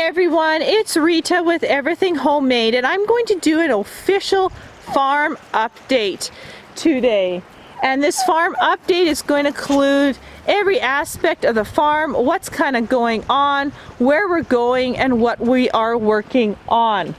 everyone, it's Rita with Everything Homemade, and I'm going to do an official farm update today. And this farm update is going to include every aspect of the farm, what's kind of going on, where we're going, and what we are working on.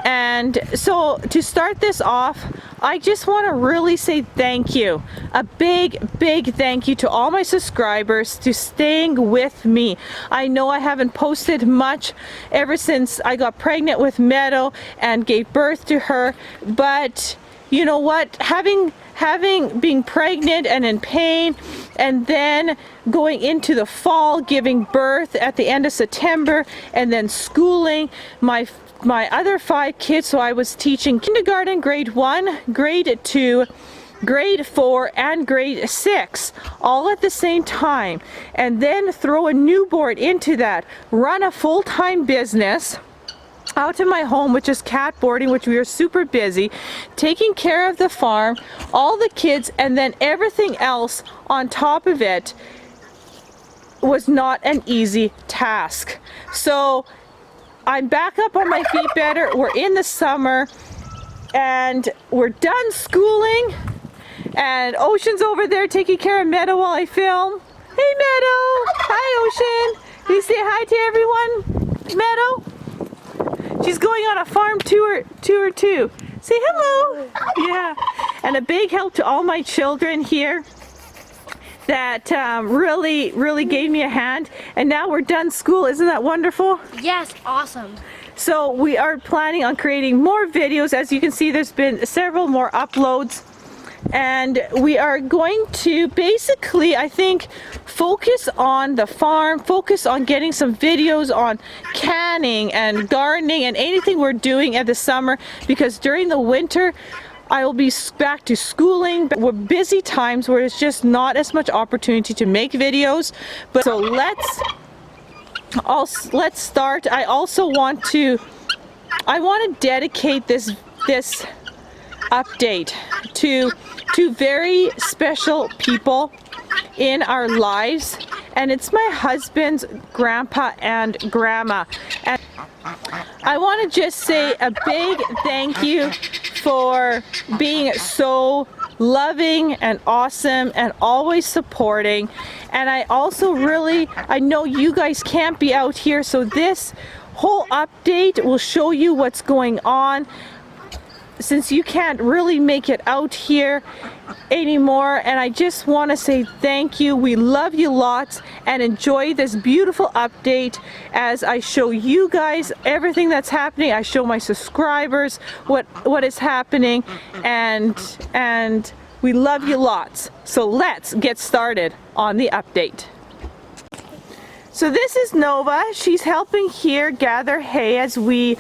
And so to start this off, I just want to really say thank you. A big thank you to all my subscribers to staying with me. I know I haven't posted much ever since I got pregnant with Meadow and gave birth to her, but you know what, being pregnant and in pain, and then going into the fall, giving birth at the end of September, and then schooling my other 5 kids. So I was teaching kindergarten, grade 1, grade 2, grade 4, and grade 6 all at the same time, and then throw a newborn into that, run a full-time business out of my home, which is cat boarding, which we are super busy, taking care of the farm, all the kids, and then everything else on top of it was not an easy task. So I'm back up on my feet better. We're in the summer and we're done schooling, and Ocean's over there taking care of Meadow while I film. Hey Meadow! Hi Ocean! Can you say hi to everyone? Meadow? She's going on a farm tour too. Say hello! Yeah. And a big help to all my children here that really gave me a hand. And now we're done school. Isn't that wonderful? Yes, awesome. So we are planning on creating more videos. As you can see, there's been several more uploads. And we are going to basically, I think, focus on the farm, focus on getting some videos on canning and gardening and anything we're doing at the summer, because during the winter I will be back to schooling. We're busy times where it's just not as much opportunity to make videos. But so let's start. I want to dedicate this update to two very special people in our lives, and it's my husband's grandpa and grandma. And I want to just say a big thank you for being so loving and awesome and always supporting. And I also I know you guys can't be out here, so this whole update will show you what's going on, since you can't really make it out here anymore. And I just want to say thank you. We love you lots, and enjoy this beautiful update as I show you guys everything that's happening. I show my subscribers what is happening, and we love you lots. So let's get started on the update. So this is Nova. She's helping here gather hay as we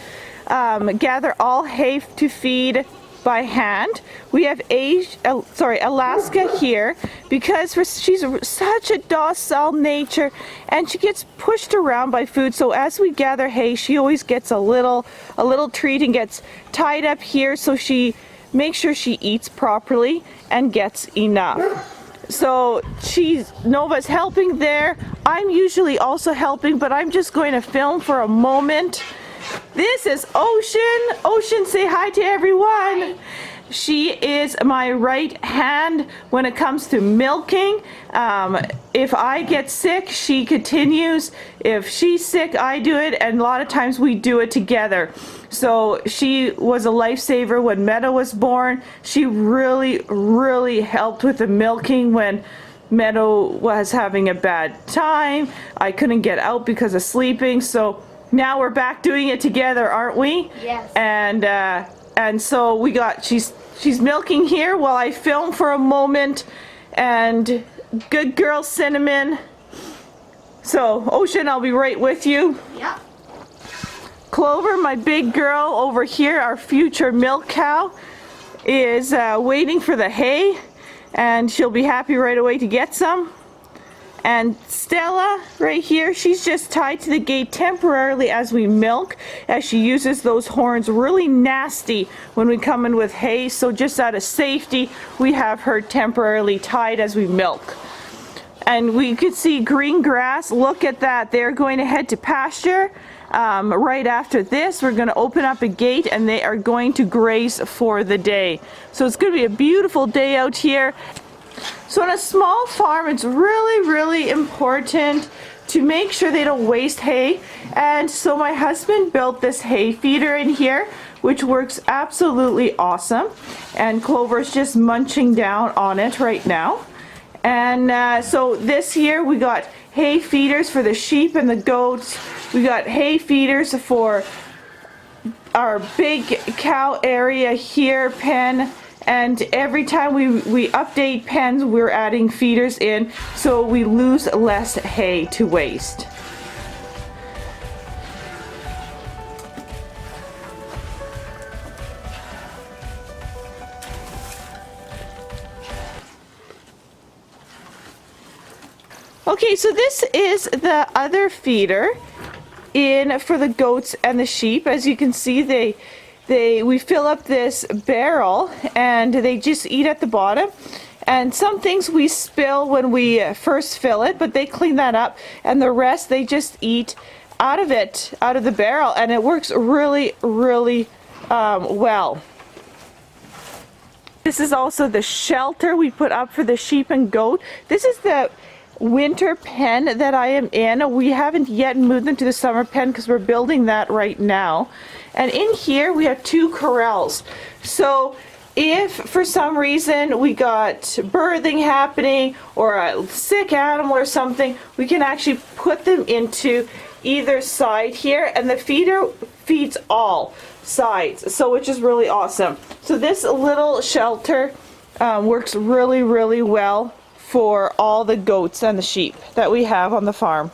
gather all hay to feed by hand. We have Alaska here because she's such a docile nature and she gets pushed around by food. So as we gather hay, she always gets a little treat and gets tied up here, so she makes sure she eats properly and gets enough. So Nova's helping there. I'm usually also helping, but I'm just going to film for a moment. This is Ocean. Ocean, say hi to everyone. Hi. She is my right hand when it comes to milking. If I get sick, she continues. If she's sick, I do it, and a lot of times we do it together. So she was a lifesaver when Meadow was born. She really helped with the milking when Meadow was having a bad time. I couldn't get out because of sleeping, so now we're back doing it together, aren't we? Yes. And so she's milking here while I film for a moment. And good girl Cinnamon. So Ocean, I'll be right with you. Yeah. Clover, my big girl over here, our future milk cow, is waiting for the hay, and she'll be happy right away to get some. And Stella right here, she's just tied to the gate temporarily as we milk, as she uses those horns really nasty when we come in with hay. So just out of safety, we have her temporarily tied as we milk. And we could see green grass. Look at that. They're going to head to pasture. right after this, we're going to open up a gate and they are going to graze for the day. So it's going to be a beautiful day out here. So on a small farm, it's really important to make sure they don't waste hay. And so my husband built this hay feeder in here, which works absolutely awesome. And Clover's just munching down on it right now. And so this year we got hay feeders for the sheep and the goats. We got hay feeders for our big cow area here, pen. And every time we update pens, we're adding feeders in so we lose less hay to waste. Okay, so this is the other feeder in for the goats and the sheep. As you can see, we fill up this barrel and they just eat at the bottom. And some things we spill when we first fill it, but they clean that up, and the rest they just eat out of the barrel, and it works really well. This is also the shelter we put up for the sheep and goat. This is the winter pen that I am in. We haven't yet moved them to the summer pen because we're building that right now. And in here we have 2 corrals. So if for some reason we got birthing happening or a sick animal or something, we can actually put them into either side here, and the feeder feeds all sides, so which is really awesome. So this little shelter works really well for all the goats and the sheep that we have on the farm.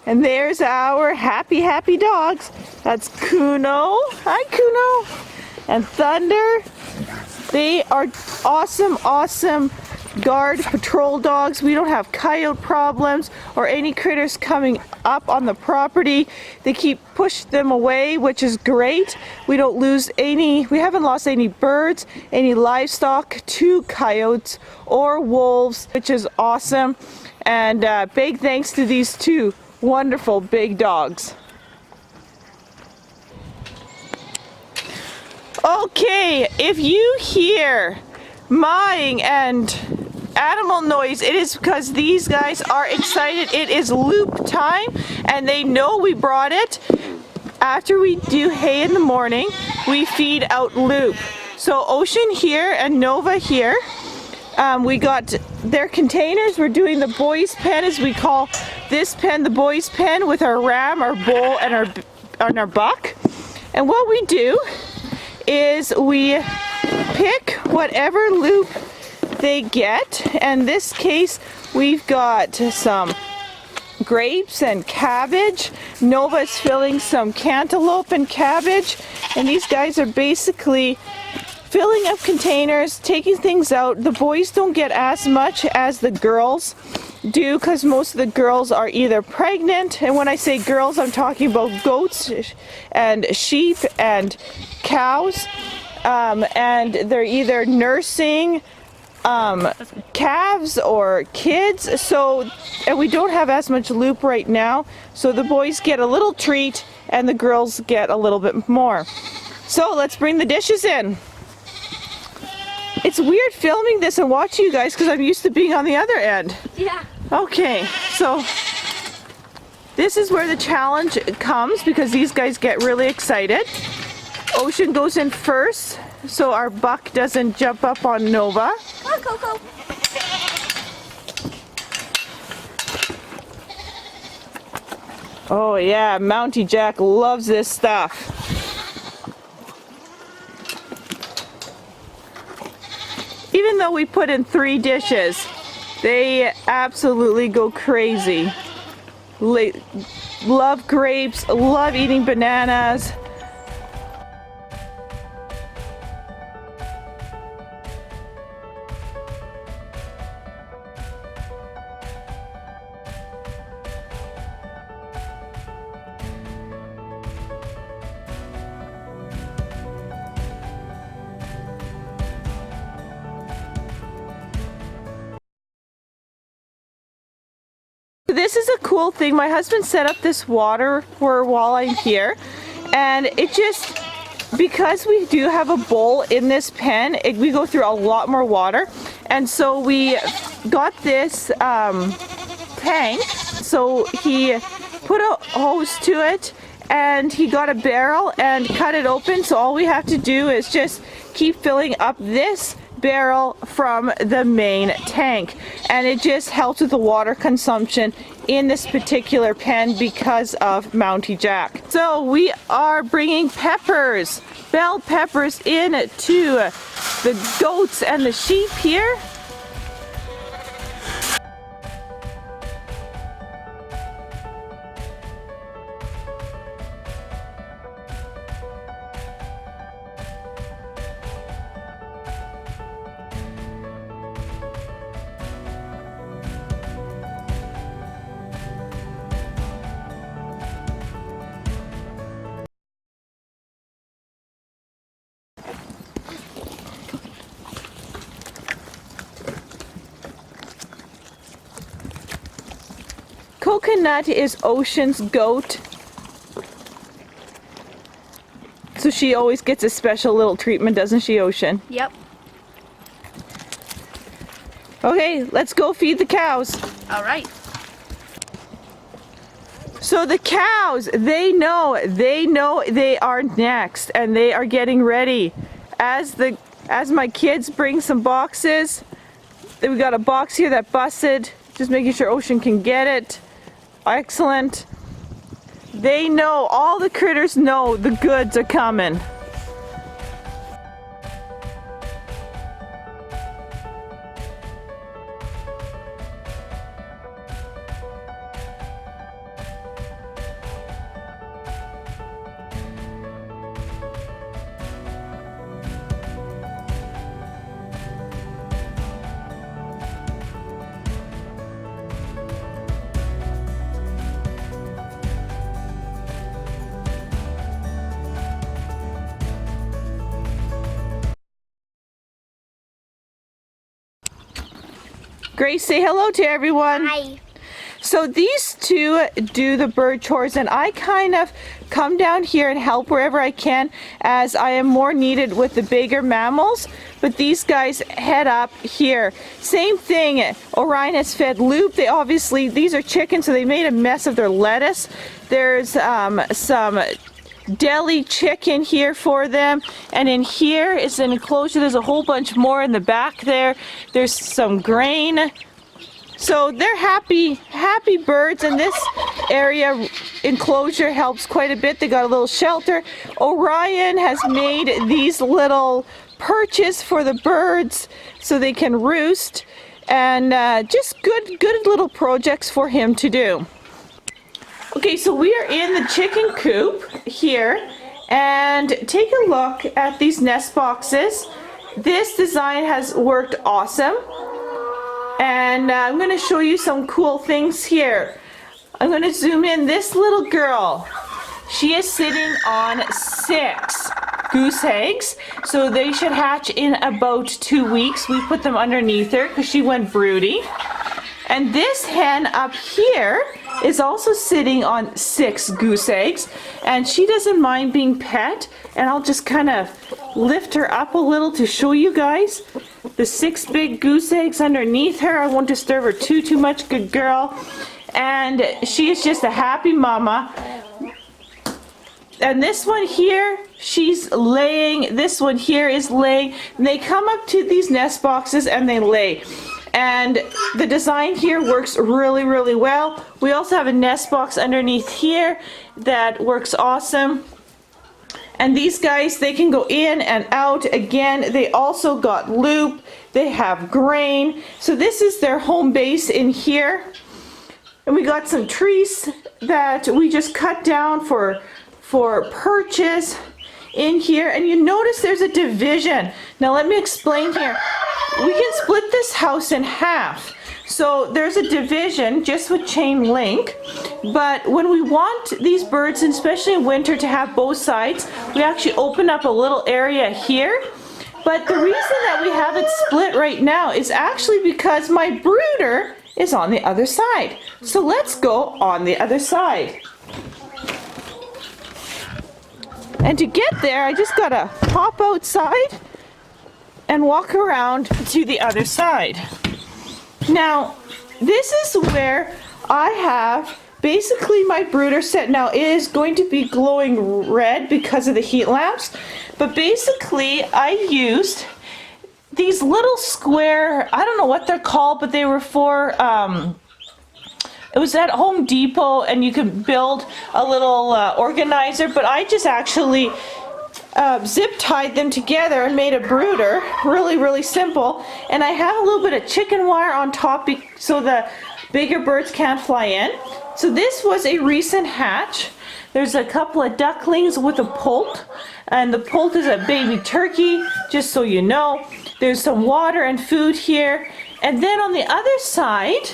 And there's our happy dogs. That's Kuno. Hi, Kuno. And Thunder. They are awesome guard patrol dogs. We don't have coyote problems or any critters coming up on the property. They keep push them away, which is great. We don't lose any, we haven't lost any birds, any livestock to coyotes or wolves, which is awesome. And big thanks to these 2 wonderful big dogs. Okay, if you hear mowing and animal noise, it is because these guys are excited. It is loop time and they know we brought it. After we do hay in the morning, we feed out loop. So Ocean here and Nova here, we got their containers. We're doing the boys' pen, as we call this pen the boys' pen, with our ram, our bull, and our buck. And what we do is we pick whatever loop they get. In this case, we've got some grapes and cabbage. Nova's filling some cantaloupe and cabbage, and these guys are basically filling up containers, taking things out. The boys don't get as much as the girls do because most of the girls are either pregnant, and when I say girls, I'm talking about goats and sheep and cows, and they're either nursing calves or kids. So, and we don't have as much loop right now, so the boys get a little treat and the girls get a little bit more. So let's bring the dishes in. It's weird filming this and watching you guys because I'm used to being on the other end. Yeah. Okay, so this is where the challenge comes because these guys get really excited. Ocean goes in first so our buck doesn't jump up on Nova. Go. Oh yeah, Mountie Jack loves this stuff. Even though we put in 3 dishes, they absolutely go crazy. Love grapes, love eating bananas. this is a cool thing. My husband set up this water for while I'm here, and it just, because we do have a bowl in this pen, we go through a lot more water, and so we got this tank. So he put a hose to it, and he got a barrel and cut it open. So all we have to do is just keep filling up this barrel from the main tank, and it just helps with the water consumption in this particular pen because of Mountie Jack. So we are bringing peppers, bell peppers, in to the goats and the sheep here. Coconut is Ocean's goat, so she always gets a special little treatment, doesn't she, Ocean? Yep. Okay, let's go feed the cows. All right. So the cows, they know they are next, and they are getting ready. As my kids bring some boxes, we got a box here that busted, just making sure Ocean can get it. Excellent. They know, all the critters know the goods are coming. Grace, say hello to everyone. Hi. So these two do the bird chores, and I kind of come down here and help wherever I can, as I am more needed with the bigger mammals. But these guys head up here. Same thing, Orion has fed Loop. They obviously, these are chickens, so they made a mess of their lettuce. There's some deli chicken here for them, and in here is an enclosure. There's a whole bunch more in the back there. There's some grain. So they're happy birds, and this area enclosure helps quite a bit. They got a little shelter. Orion has made these little perches for the birds so they can roost, and just good little projects for him to do. Okay, so we are in the chicken coop here, and take a look at these nest boxes. This design has worked awesome, and I'm going to show you some cool things here. I'm going to zoom in. This little girl, she is sitting on 6 goose eggs, so they should hatch in about 2 weeks. We put them underneath her because she went broody. And this hen up here is also sitting on 6 goose eggs, and she doesn't mind being pet. And I'll just kind of lift her up a little to show you guys the 6 big goose eggs underneath her. I won't disturb her too much. Good girl. And she is just a happy mama. And this one here, she's laying. This one here is laying. And they come up to these nest boxes and they lay. And the design here works really well. We also have a nest box underneath here that works awesome. And these guys, they can go in and out. Again, they also got loop. They have grain. So this is their home base in here. And we got some trees that we just cut down for perches in here. And you notice there's a division. Now let me explain here. We can split this house in half. So there's a division just with chain link, but when we want these birds, especially in winter, to have both sides, we actually open up a little area here. But the reason that we have it split right now is actually because my brooder is on the other side. So let's go on the other side. And to get there, I just gotta hop outside and walk around to the other side. Now, this is where I have basically my brooder set. Now, it is going to be glowing red because of the heat lamps, but basically I used these little square, I don't know what they're called, but they were for, it was at Home Depot, and you could build a little organizer, but I just actually zip tied them together and made a brooder, really simple. And I have a little bit of chicken wire on top so the bigger birds can't fly in. So this was a recent hatch. There's a couple of ducklings with a poult, and the poult is a baby turkey, just so you know. There's some water and food here, and then on the other side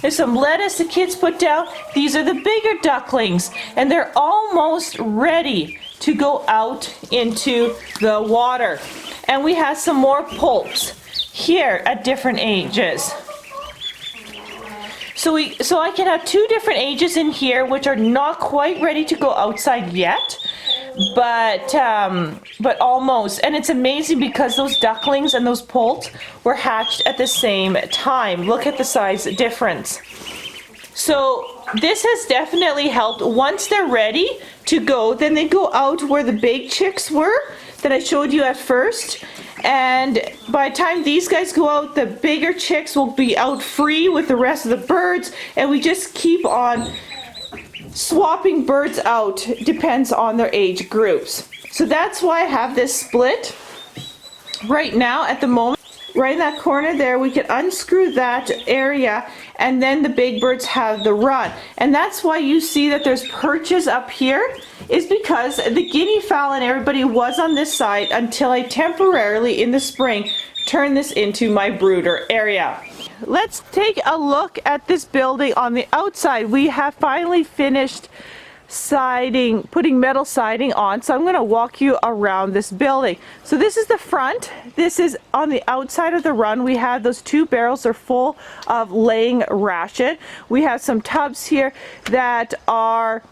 there's some lettuce the kids put down. These are the bigger ducklings, and they're almost ready to go out into the water. And we have some more poults here at different ages. So I can have 2 different ages in here, which are not quite ready to go outside yet, but almost. And it's amazing because those ducklings and those poults were hatched at the same time. Look at the size difference. So this has definitely helped. Once they're ready to go, then they go out where the big chicks were that I showed you at first. And by the time these guys go out, the bigger chicks will be out free with the rest of the birds, and we just keep on swapping birds out, depends on their age groups. So that's why I have this split right now at the moment. Right in that corner there, we can unscrew that area, and then the big birds have the run. And that's why you see that there's perches up here, is because the guinea fowl and everybody was on this side until I temporarily in the spring turned this into my brooder area. Let's take a look at this building on the outside. We have finally finished siding, putting metal siding on, so I'm going to walk you around this building. So this is the front. This is on the outside of the run. We have those 2 barrels are full of laying ration. We have some tubs here that are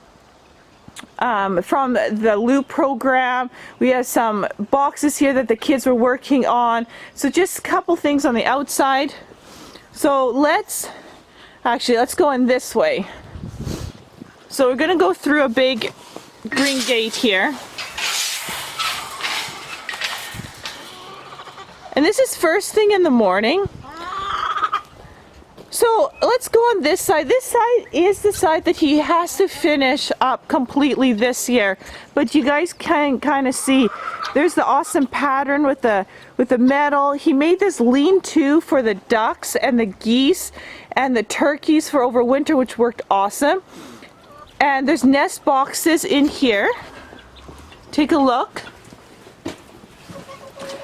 from the Loop program. We have some boxes here that the kids were working on. So just a couple things on the outside. So let's go in this way. So we're going to go through a big green gate here. And this is first thing in the morning. So let's go on this side. This side is the side that he has to finish up completely this year. But you guys can kind of see there's the awesome pattern with the metal. He made this lean-to for the ducks and the geese and the turkeys for over winter, which worked awesome. And there's nest boxes in here. Take a look.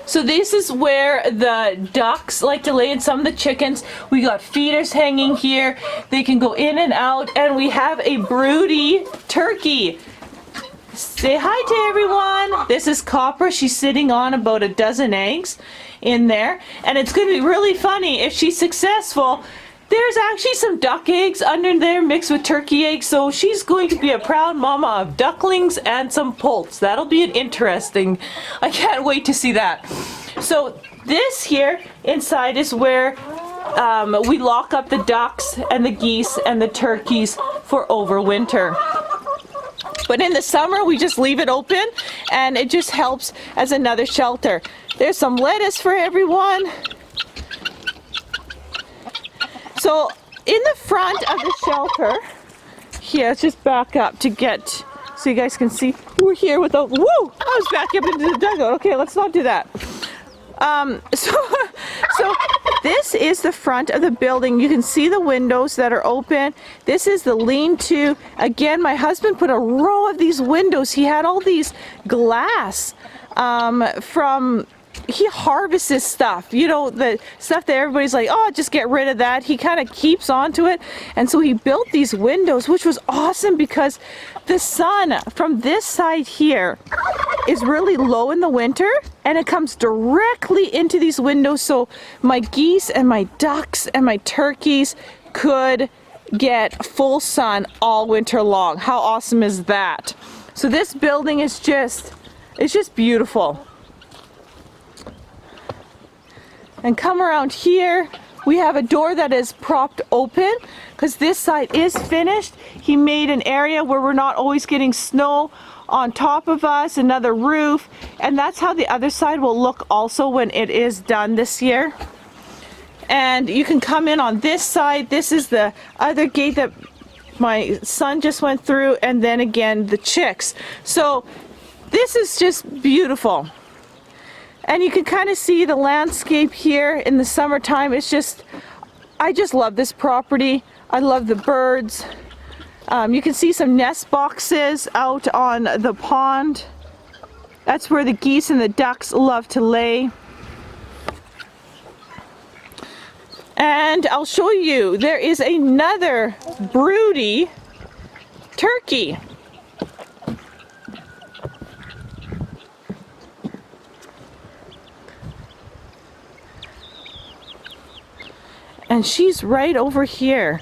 So this is where the ducks like to lay in some of the chickens. We got feeders hanging here. They can go in and out, and we have a broody turkey. Say hi to everyone. This is Copper. She's sitting on about a dozen eggs in there, and it's going to be really funny if she's successful. There's actually some duck eggs under there mixed with turkey eggs, so she's going to be a proud mama of ducklings and some poults. That'll be an interesting, I can't wait to see that. So this here inside is where we lock up the ducks and the geese and the turkeys for overwinter. But in the summer we just leave it open, and it just helps as another shelter. There's some lettuce for everyone. So in the front of the shelter, here, let's just back up to get, so you guys can see, we're here with the, woo! I was back up into the dugout. Okay, let's not do that. So this is the front of the building. You can see the windows that are open. This is the lean-to. Again, my husband put a row of these windows. He had all these glass from... He harvests this stuff, you know, the stuff that everybody's like, oh, just get rid of that. He kind of keeps onto it. And so he built these windows, which was awesome because the sun from this side here is really low in the winter and it comes directly into these windows, so my geese and my ducks and my turkeys could get full sun all winter long. How awesome is that? So this building is just, it's just beautiful. And come around here, we have a door that is propped open because this side is finished. He made an area where we're not always getting snow on top of us, another roof, and that's how the other side will look also when it is done this year. And you can come in on this side. This is the other gate that my son just went through, and then again the chicks. So this is just beautiful. And you can kind of see the landscape here in the summertime. It's just, I just love this property. I love the birds. You can see some nest boxes out on the pond. That's where the geese and the ducks love to lay. And I'll show you, there is another broody turkey. And she's right over here.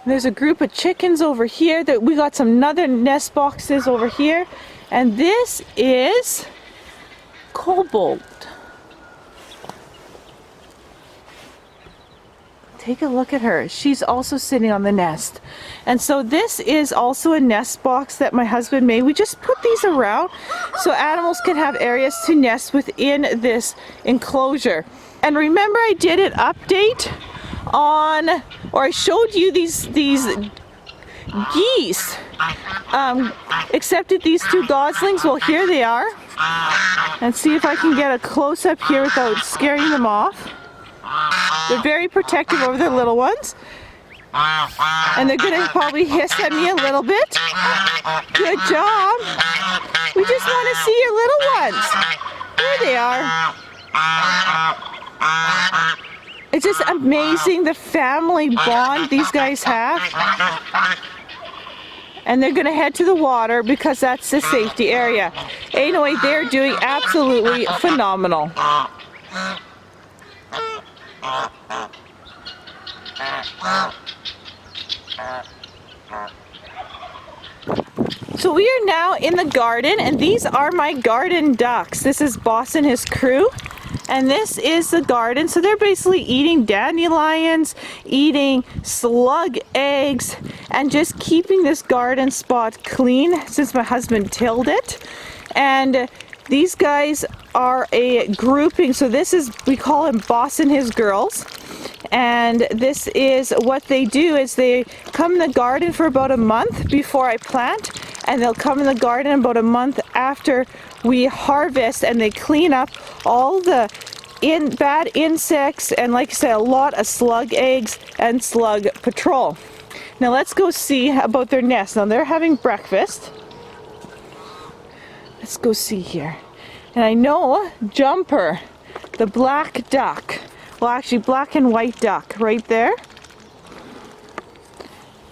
There's a group of chickens over here. That we got some other nest boxes over here. And this is Cobalt. Take a look at her. She's also sitting on the nest. And so this is also a nest box that my husband made. We just put these around so animals can have areas to nest within this enclosure. And remember, I did an update on, or I showed you these geese. Accepted these two goslings. Well, here they are. And see if I can get a close up here without scaring them off. They're very protective over their little ones. And they're going to probably hiss at me a little bit. Good job. We just want to see your little ones. There they are. It's just amazing the family bond these guys have. And they're going to head to the water because that's the safety area. Anyway, they're doing absolutely phenomenal. So we are now in the garden, and these are my garden ducks. This is Boss and his crew, and this is the garden. So they're basically eating dandelions, eating slug eggs, and just keeping this garden spot clean since my husband tilled it. And these guys are a grouping, so this is, we call him Boss and his girls. And this is what they do, is they come in the garden for about a month before I plant, and they'll come in the garden about a month after we harvest, and they clean up all the bad insects and, like I said, a lot of slug eggs and slug patrol. Now let's go see about their nest. Now they're having breakfast. Let's go see here. And I know Jumper, the black duck, well actually black and white duck right there.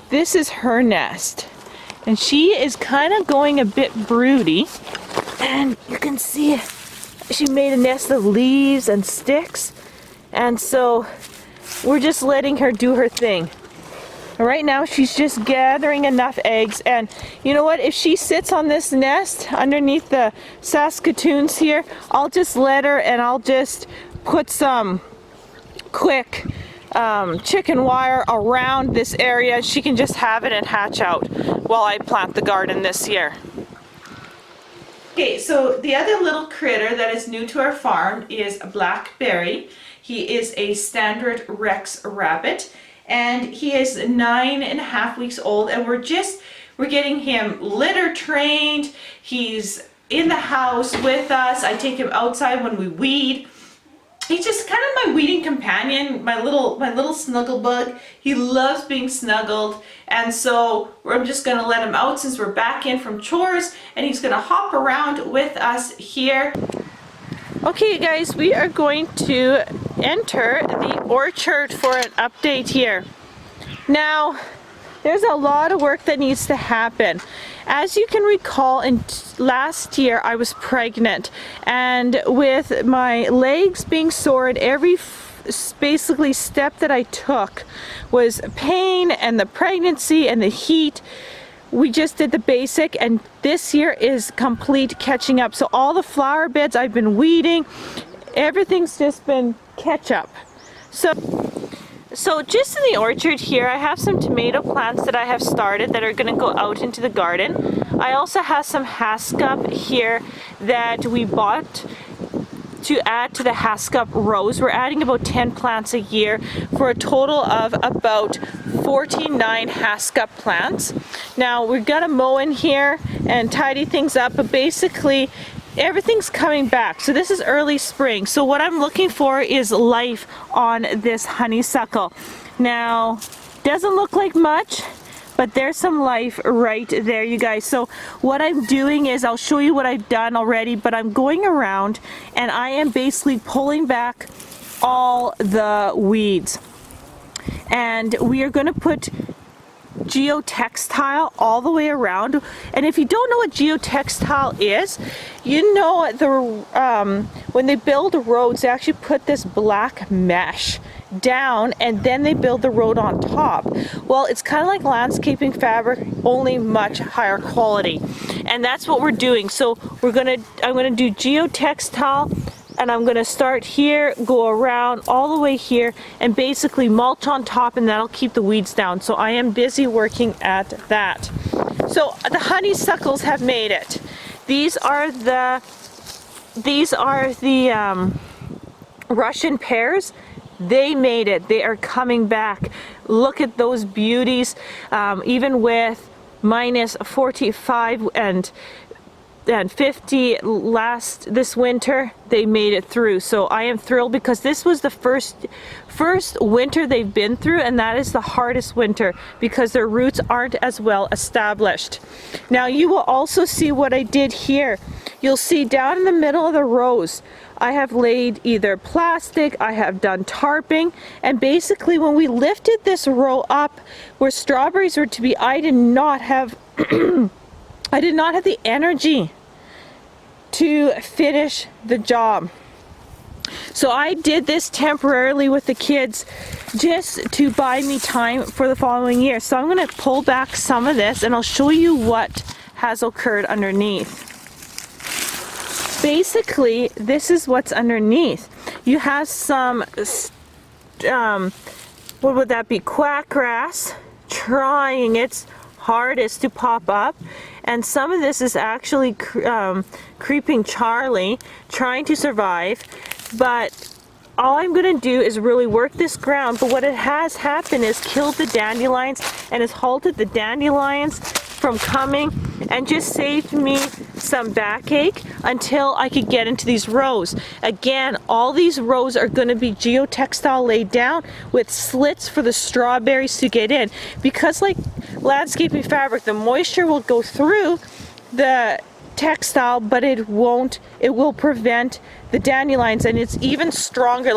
This is her nest. And she is kind of going a bit broody. And you can see she made a nest of leaves and sticks. And so we're just letting her do her thing. Right now she's just gathering enough eggs, and you know what, if she sits on this nest underneath the Saskatoons here, I'll just let her, and I'll just put some quick chicken wire around this area. She can just have it and hatch out while I plant the garden this year. Okay, so the other little critter that is new to our farm is Blackberry. He is a standard Rex rabbit. And he is 9.5 weeks old, and we're getting him litter trained. He's in the house with us. I take him outside when we weed. He's just kind of my weeding companion, my little snuggle bug. He loves being snuggled, and so I'm just gonna let him out since we're back in from chores, and he's gonna hop around with us here. Okay guys, we are going to enter the orchard for an update here. Now, there's a lot of work that needs to happen. As you can recall, last year I was pregnant, and with my legs being sore and every basically step that I took was pain, and the pregnancy and the heat, we just did the basic, and this year is complete catching up. So all the flower beds I've been weeding, everything's just been catch up. So just in the orchard here, I have some tomato plants that I have started that are going to go out into the garden. I also have some haskap here that we bought to add to the haskap rows. We're adding about 10 plants a year for a total of about 49 haskap plants. Now we're gonna mow in here and tidy things up, but basically everything's coming back. So this is early spring. So what I'm looking for is life on this honeysuckle. Now, doesn't look like much, but there's some life right there, you guys. So what I'm doing is, I'll show you what I've done already, but I'm going around and I am basically pulling back all the weeds. And we are gonna put geotextile all the way around. And if you don't know what geotextile is, you know when they build roads, they actually put this black mesh down and then they build the road on top. Well, it's kind of like landscaping fabric, only much higher quality, and that's what we're doing. So I'm gonna do geotextile, and I'm gonna start here, go around all the way here, and basically mulch on top, and that'll keep the weeds down. So I am busy working at that. So the honeysuckles have made it. These are the Russian pears. They made it. They are coming back. Look at those beauties. Even with minus 45 and 50 this winter, they made it through. So I am thrilled, because this was the first winter they've been through, and that is the hardest winter because their roots aren't as well established. Now you will also see what I did here. You'll see down in the middle of the rows, I have laid either plastic, I have done tarping, and basically when we lifted this row up where strawberries were to be, I did not have I did not have the energy to finish the job. So I did this temporarily with the kids just to buy me time for the following year. So I'm going to pull back some of this and I'll show you what has occurred underneath. Basically, this is what's underneath. You have some, what would that be, quackgrass trying its hardest to pop up, and some of this is actually creeping Charlie trying to survive. But all I'm going to do is really work this ground. But what it has happened is killed the dandelions and has halted the dandelions from coming, and just saved me some backache until I could get into these rows. Again, all these rows are going to be geotextile laid down with slits for the strawberries to get in, because like landscaping fabric, the moisture will go through the textile, but it will prevent the dandelions, and it's even stronger,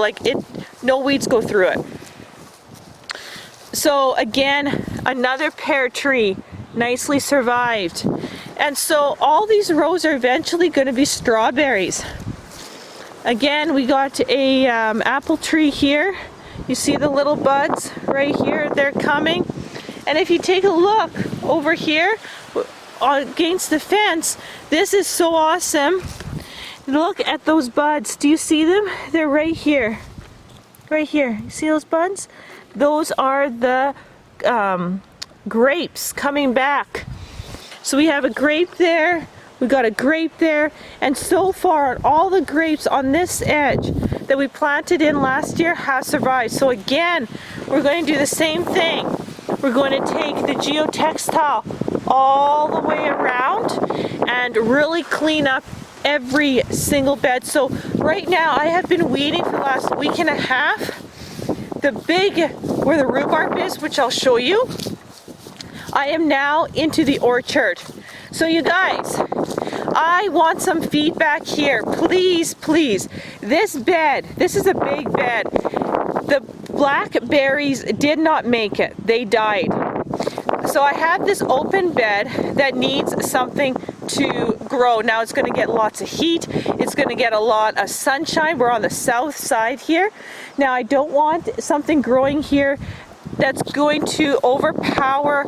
no weeds go through it. So again, another pear tree nicely survived. And so all these rows are eventually going to be strawberries. Again, we got a apple tree here. You see the little buds right here, they're coming. And if you take a look over here against the fence, this is so awesome. Look at those buds. Do you see them? They're right here. Right here. You see those buds? Those are the grapes coming back. So we have a grape there, we got a grape there, and so far all the grapes on this edge that we planted in last year have survived. So again, we're going to do the same thing. We're going to take the geotextile all the way around and really clean up every single bed. So right now I have been weeding for the last week and a half. Where the rhubarb is, which I'll show you, I am now into the orchard. So you guys, I want some feedback here. Please, please. This bed, this is a big bed. blackberries did not make it. They died. So I have this open bed that needs something to grow. Now it's going to get lots of heat. It's going to get a lot of sunshine. We're on the south side here. Now I don't want something growing here that's going to overpower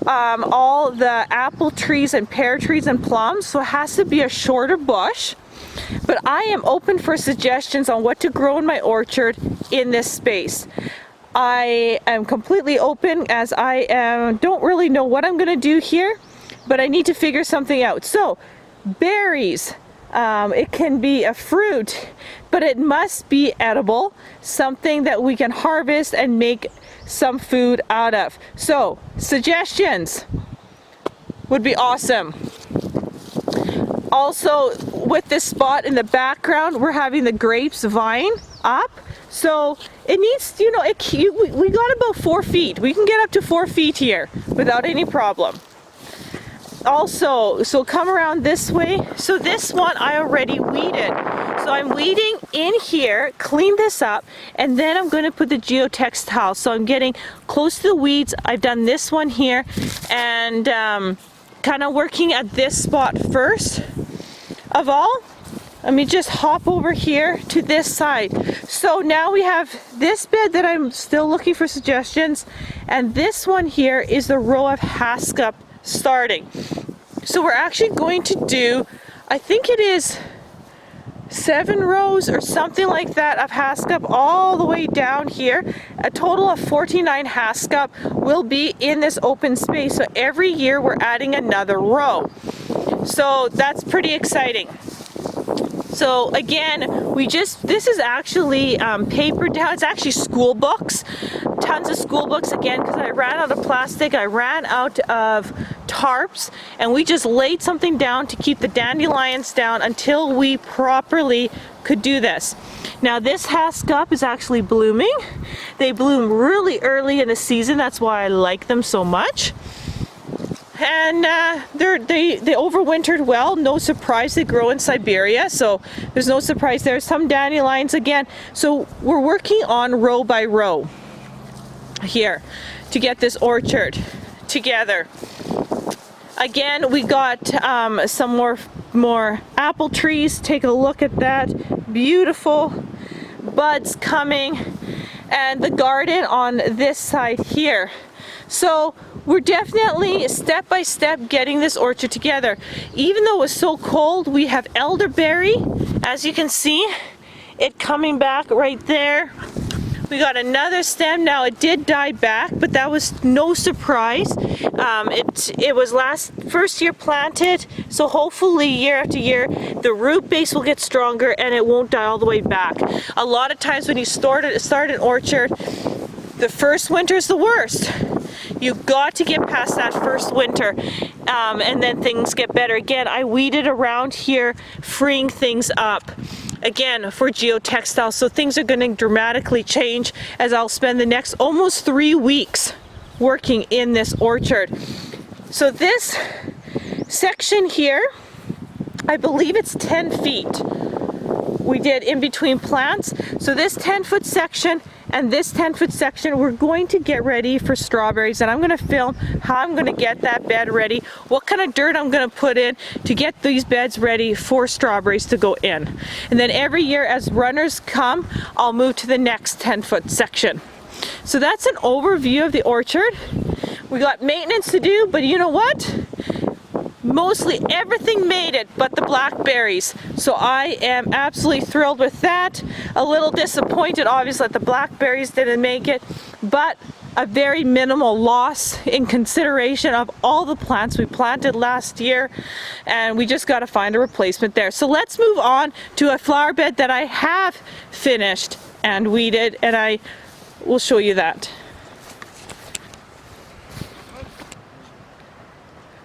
all the apple trees and pear trees and plums. So it has to be a shorter bush. But I am open for suggestions on what to grow in my orchard in this space. I am completely open, as I don't really know what I'm going to do here, but I need to figure something out. So berries, it can be a fruit, but it must be edible, something that we can harvest and make some food out of. So suggestions would be awesome. Also, with this spot in the background, we're having the grapes vine up. So it needs, you know, we got about 4 feet. We can get up to 4 feet here without any problem. Also, so come around this way. So this one I already weeded. So I'm weeding in here, clean this up, and then I'm going to put the geotextile. So I'm getting close to the weeds. I've done this one here, and kind of working at this spot first of all. Let me just hop over here to this side. So now we have this bed that I'm still looking for suggestions, and this one here is the row of haskap starting. So we're actually going to do, I think it is 7 rows or something like that of haskap all the way down here. A total of 49 haskap will be in this open space. So every year we're adding another row. So that's pretty exciting. So again, this is actually paper down. It's actually school books, tons of school books again, because I ran out of plastic, I ran out of tarps, and we just laid something down to keep the dandelions down until we properly could do this. Now this haskap is actually blooming. They bloom really early in the season. That's why I like them so much. And they overwintered well. No surprise, they grow in Siberia, so there's no surprise there. Some dandelions again. So we're working on row by row here to get this orchard together. Again, we got some more apple trees. Take a look at that. Beautiful buds coming, and the garden on this side here. So we're definitely step by step getting this orchard together. Even though it was so cold, we have elderberry, as you can see, it coming back right there. We got another stem. Now it did die back, but that was no surprise. It was first year planted, so hopefully year after year the root base will get stronger and it won't die all the way back. A lot of times when you start an orchard, the first winter is the worst. You've got to get past that first winter, and then things get better. Again, I weeded around here, freeing things up. Again, for geotextile, so things are going to dramatically change as I'll spend the next almost 3 weeks working in this orchard. So this section here, I believe it's 10 feet. We did in between plants. So this 10-foot section and this 10-foot section, we're going to get ready for strawberries, and I'm going to film how I'm going to get that bed ready, what kind of dirt I'm going to put in to get these beds ready for strawberries to go in. And then every year as runners come, I'll move to the next 10-foot section. So that's an overview of the orchard. We got maintenance to do, but you know what? Mostly everything made it but the blackberries. So I am absolutely thrilled with that. A little disappointed obviously that the blackberries didn't make it, but a very minimal loss in consideration of all the plants we planted last year, and we just got to find a replacement there. So let's move on to a flower bed that I have finished and weeded, and I will show you that.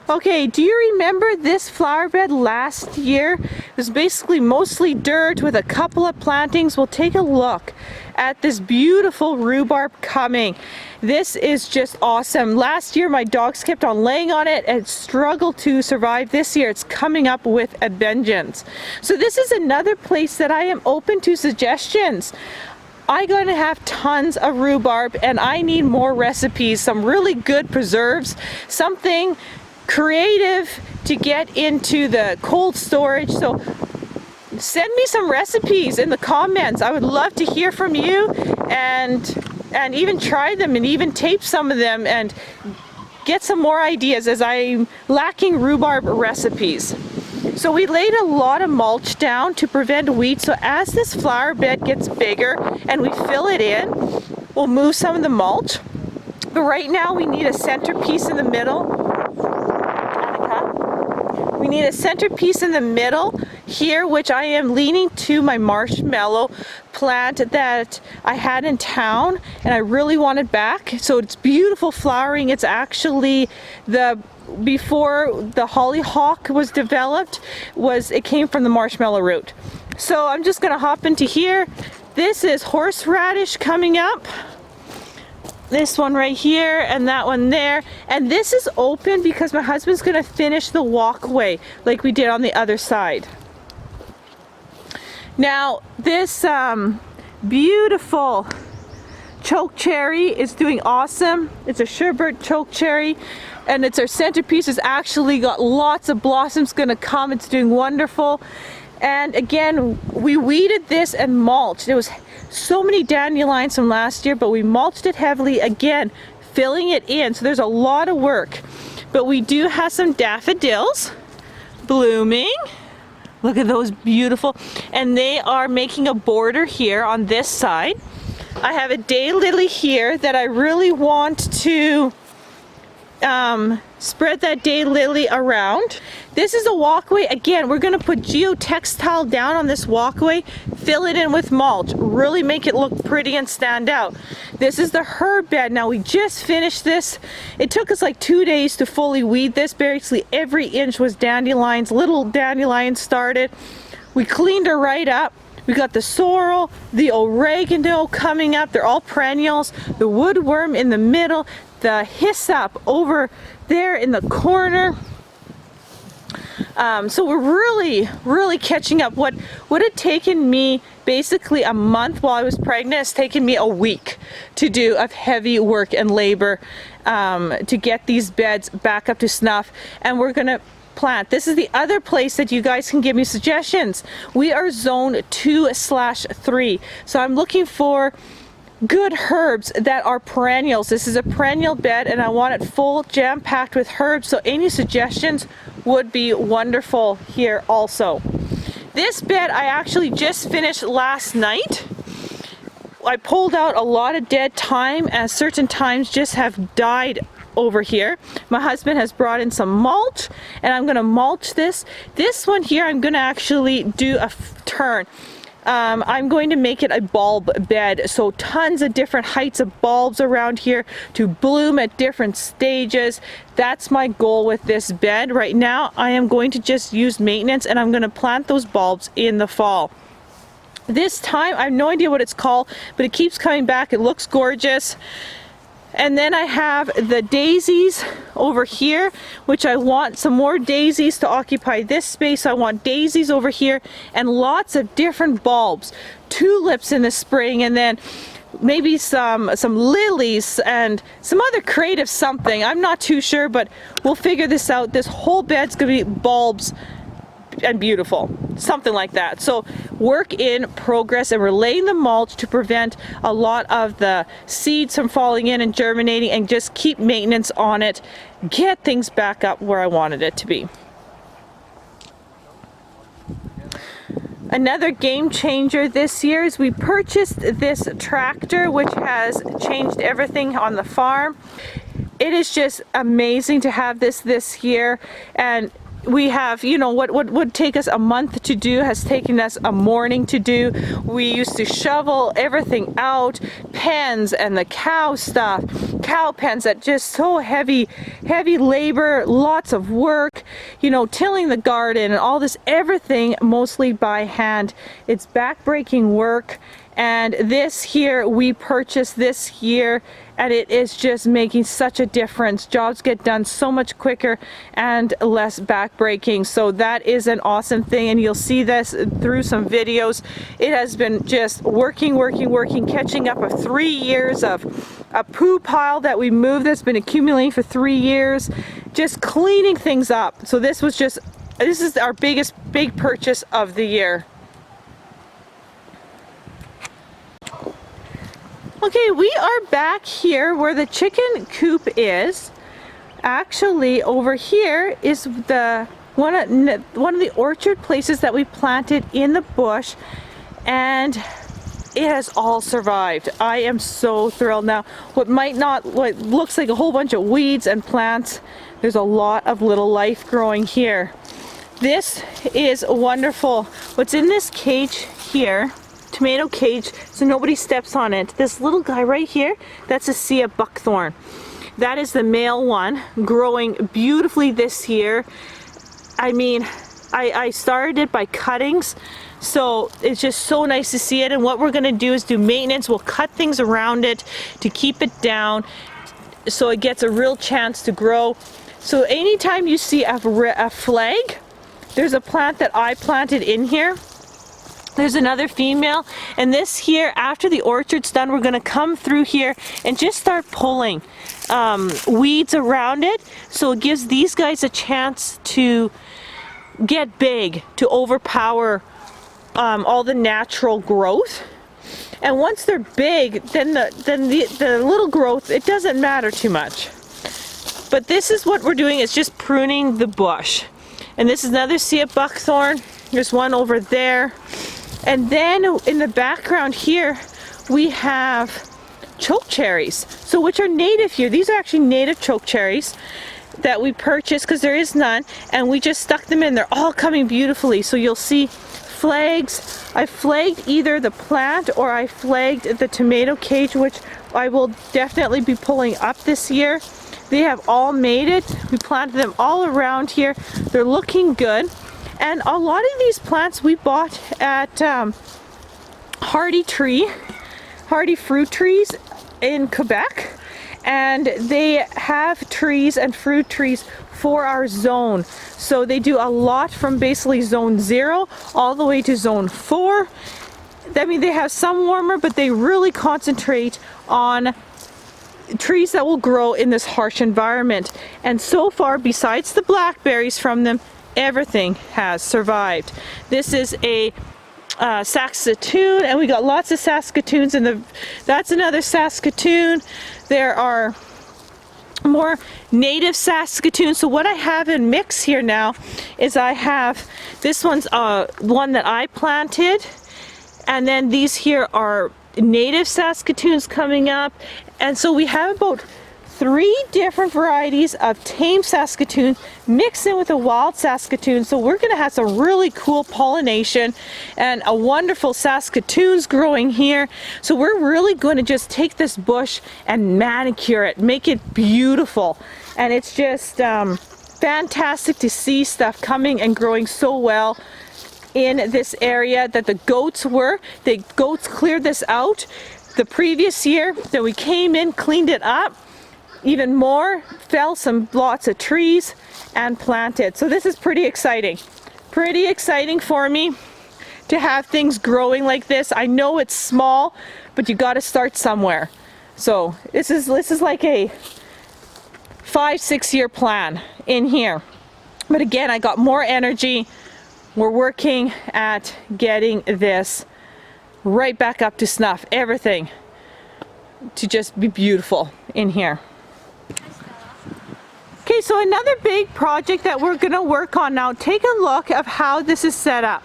Okay, do you remember this flower bed last year? It was basically mostly dirt with a couple of plantings. We'll take a look at this beautiful rhubarb coming. This is just awesome. Last year my dogs kept on laying on it and struggled to survive. This year it's coming up with a vengeance. So this is another place that I am open to suggestions. I'm going to have tons of rhubarb, and I need more recipes, some really good preserves, something creative to get into the cold storage. So send me some recipes in the comments. I would love to hear from you, and even try them and even tape some of them and get some more ideas, as I'm lacking rhubarb recipes. So we laid a lot of mulch down to prevent weeds. So as this flower bed gets bigger and we fill it in, we'll move some of the mulch. But right now we need a centerpiece in the middle. We need a centerpiece in the middle here, which I am leaning to my marshmallow plant that I had in town and I really wanted back. So it's beautiful flowering. It's actually before the hollyhock was developed, it came from the marshmallow root. So I'm just gonna hop into here. This is horseradish coming up. This one right here and that one there. And this is open because my husband's gonna finish the walkway like we did on the other side. Now this beautiful choke cherry is doing awesome. It's a sherbet choke cherry, and it's our centerpiece. It's actually got lots of blossoms gonna come. It's doing wonderful. And again, we weeded this and mulched. There was so many dandelions from last year, but we mulched it heavily again, filling it in. So there's a lot of work. But we do have some daffodils blooming. Look at those beautiful. And they are making a border here on this side. I have a daylily here that I really want to spread that daylily around. This is a walkway. Again, we're going to put geotextile down on this walkway, fill it in with mulch, really make it look pretty and stand out. This is the herb bed. Now we just finished this. It took us like 2 days to fully weed this. Basically every inch was dandelions, little dandelions started. We cleaned her right up. We got the sorrel, the oregano coming up. They're all perennials. The woodworm in the middle, the hyssop over there in the corner. So we're really catching up. What would have taken me basically a month while I was pregnant, it's taken me a week to do of heavy work and labor to get these beds back up to snuff. And we're gonna plant. This is the other place that you guys can give me suggestions. We are zone 2/3. So I'm looking for good herbs that are perennials. This is a perennial bed and I want it full jam-packed with herbs. So any suggestions would be wonderful here also. This bed I actually just finished last night. I pulled out a lot of dead thyme as certain thymes just have died over here. My husband has brought in some mulch and I'm gonna mulch this. This one here I'm gonna actually do a turn. I'm going to make it a bulb bed, so tons of different heights of bulbs around here to bloom at different stages. That's my goal with this bed. Right now I am going to just use maintenance and I'm going to plant those bulbs in the fall. This time I have no idea what it's called, but it keeps coming back. It looks gorgeous. And then I have the daisies over here, which I want some more daisies to occupy this space. I want daisies over here and lots of different bulbs. Tulips in the spring, and then maybe some lilies and some other creative something. I'm not too sure, but we'll figure this out. This whole bed's gonna be bulbs and beautiful, something like that. So work in progress, and we're laying the mulch to prevent a lot of the seeds from falling in and germinating, and just keep maintenance on it, get things back up where I wanted it to be. Another game changer this year is we purchased this tractor, which has changed everything on the farm. It is just amazing to have this year, and we have, you know, what would take us a month to do has taken us a morning to do. We used to shovel everything out, pens and the cow stuff, cow pens that just so heavy labor, lots of work, you know, tilling the garden and all this, everything mostly by hand. It's back-breaking work, And this here we purchased this year, and it is just making such a difference. Jobs get done so much quicker and less backbreaking. So that is an awesome thing, and you'll see this through some videos. It has been just working, catching up of 3 years of a poo pile that we moved that's been accumulating for 3 years, just cleaning things up. So this is our big purchase of the year. Okay, we are back here where the chicken coop is. Actually, over here is one of the orchard places that we planted in the bush, and it has all survived. I am so thrilled. Now, what looks like a whole bunch of weeds and plants, there's a lot of little life growing here. This is wonderful. What's in this cage here, tomato cage, so nobody steps on it. This little guy right here, that's a sea buckthorn. That is the male one, growing beautifully this year. I mean, I started it by cuttings, so it's just so nice to see it. And what we're gonna do is do maintenance. We'll cut things around it to keep it down so it gets a real chance to grow. So anytime you see a flag, there's a plant that I planted in here. There's another female, and this here, after the orchard's done, we're gonna come through here and just start pulling weeds around it, so it gives these guys a chance to get big, to overpower all the natural growth. And once they're big, then the little growth, it doesn't matter too much. But this is what we're doing, is just pruning the bush. And this is another sea buckthorn. There's one over there. And then in the background here, we have chokecherries, so which are native here. These are actually native chokecherries that we purchased because there is none, and we just stuck them in. They're all coming beautifully. So you'll see flags. I flagged either the plant or I flagged the tomato cage, which I will definitely be pulling up this year. They have all made it. We planted them all around here. They're looking good. And a lot of these plants we bought at Hardy Fruit Trees in Quebec, and they have trees and fruit trees for our zone. So they do a lot from basically zone 0 all the way to zone 4. I mean, they have some warmer, but they really concentrate on trees that will grow in this harsh environment. And so far, besides the blackberries from them, everything has survived. This is a Saskatoon, and we got lots of Saskatoons, and that's another Saskatoon. There are more native Saskatoons. So what I have in mix here now is I have, this one's one that I planted, and then these here are native Saskatoons coming up. And so we have about 3 different varieties of tame Saskatoon mixed in with a wild Saskatoon. So we're going to have some really cool pollination and a wonderful Saskatoons growing here. So we're really going to just take this bush and manicure it, make it beautiful. And it's just fantastic to see stuff coming and growing so well in this area that the goats were. The goats cleared this out the previous year. Then we came in, cleaned it up even more, fell lots of trees and planted. So this is pretty exciting for me to have things growing like this. I know it's small, but you got to start somewhere. So this is like a 5-6 year plan in here. But again, I got more energy. We're working at getting this right back up to snuff, everything to just be beautiful in here. Okay, so another big project that we're going to work on now. Take a look at how this is set up.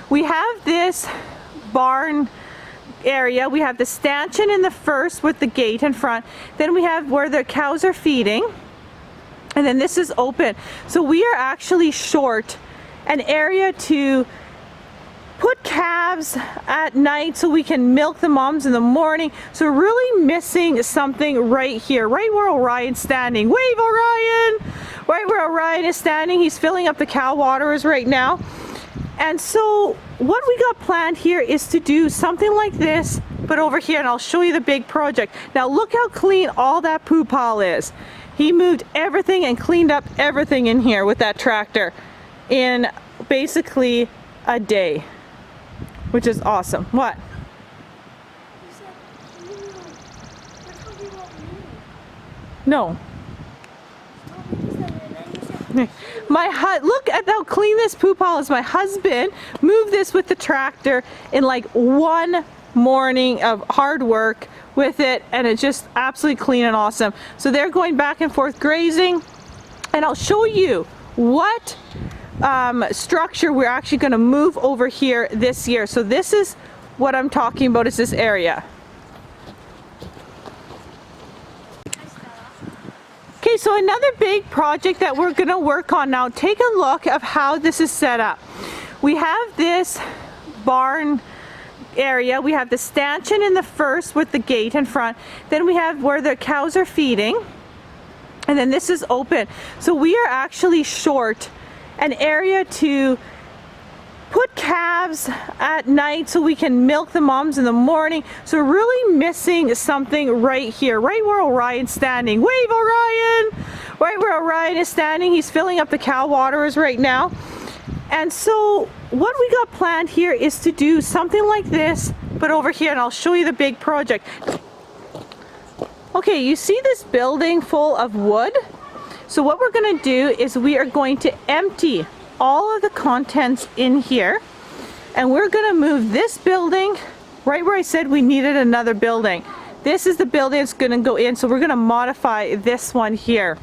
We have this barn area. We have the stanchion in the first with the gate in front. Then we have where the cows are feeding. And then this is open. So we are actually short an area to put calves at night so we can milk the moms in the morning. So we're really missing something right here, right where Orion's standing. Wave, Orion! Right where Orion is standing. He's filling up the cow waterers right now. And so what we got planned here is to do something like this, but over here, and I'll show you the big project. Now look how clean all that poo pile is. He moved everything and cleaned up everything in here with that tractor in basically a day, which is awesome. What? No. Look at how clean this poo pile is. My husband moved this with the tractor in like one morning of hard work with it, and it's just absolutely clean and awesome. So they're going back and forth grazing, and I'll show you what structure we're actually going to move over here this year. So this is what I'm talking about, is this area. Okay, so another big project that we're going to work on now. Take a look of how this is set up. We have this barn area. We have the stanchion in the first with the gate in front. Then we have where the cows are feeding. And then this is open. So we are actually short an area to put calves at night so we can milk the moms in the morning. So we're really missing something right here, right where Orion's standing. Wave, Orion! Right where Orion is standing. He's filling up the cow waters right now. And so what we got planned here is to do something like this, but over here, and I'll show you the big project. Okay, you see this building full of wood? So what we're going to do is we are going to empty all of the contents in here, and we're going to move this building right where I said we needed another building. This is the building that's going to go in, so we're going to modify this one here.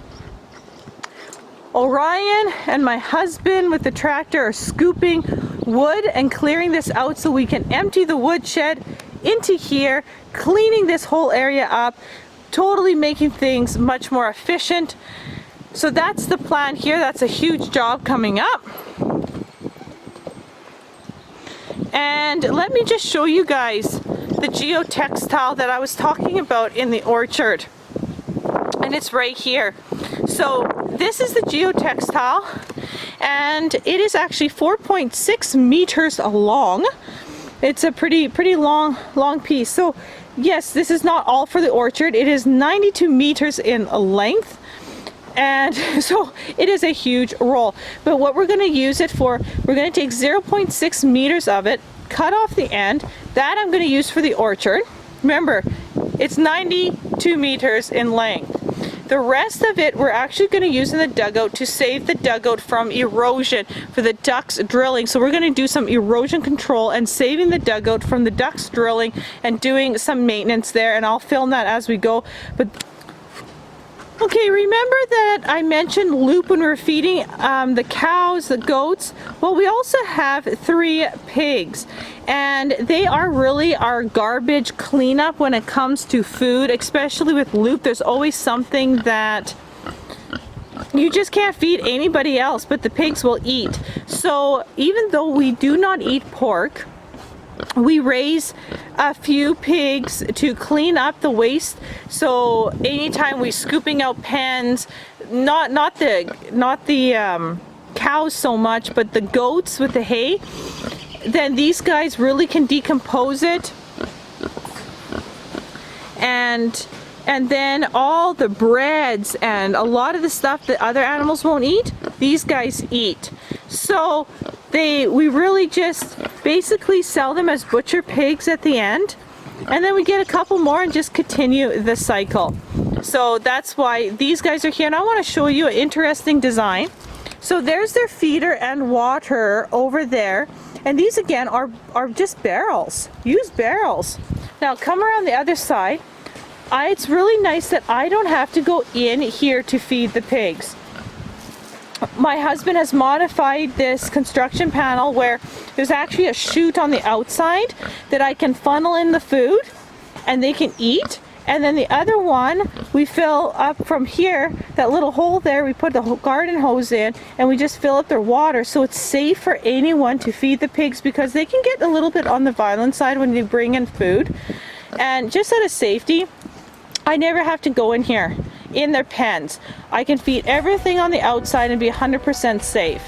Orion and my husband with the tractor are scooping wood and clearing this out so we can empty the wood shed into here, cleaning this whole area up, totally making things much more efficient. So that's the plan here. That's a huge job coming up. And let me just show you guys the geotextile that I was talking about in the orchard. And it's right here. So this is the geotextile, and it is actually 4.6 meters long. It's a pretty long piece. So yes, this is not all for the orchard. It is 92 meters in length. And so it is a huge roll, but what we're going to use it for, we're going to take 0.6 meters of it, cut off the end. That I'm going to use for the orchard. Remember, it's 92 meters in length. The rest of it we're actually going to use in the dugout to save the dugout from erosion for the ducks drilling. So we're going to do some erosion control and saving the dugout from the ducks drilling and doing some maintenance there, and I'll film that as we go. But okay, remember that I mentioned loop when we were feeding the cows, the goats? Well, we also have 3 pigs, and they are really our garbage cleanup when it comes to food, especially with loop. There's always something that you just can't feed anybody else, but the pigs will eat. So even though we do not eat pork, we raise a few pigs to clean up the waste. So anytime we're scooping out pens, not the cows so much, but the goats with the hay, then these guys really can decompose it. And then all the breads and a lot of the stuff that other animals won't eat, these guys eat. So we really just basically sell them as butcher pigs at the end, and then we get a couple more and just continue the cycle. So that's why these guys are here, and I want to show you an interesting design. So there's their feeder and water over there, and these again are just barrels, used barrels. Now come around the other side. It's really nice that I don't have to go in here to feed the pigs. My husband has modified this construction panel where there's actually a chute on the outside that I can funnel in the food and they can eat. And then the other one, we fill up from here, that little hole there, we put the garden hose in and we just fill up their water. So it's safe for anyone to feed the pigs because they can get a little bit on the violent side when they bring in food. And just out of safety, I never have to go in here in their pens. I can feed everything on the outside and be 100% safe.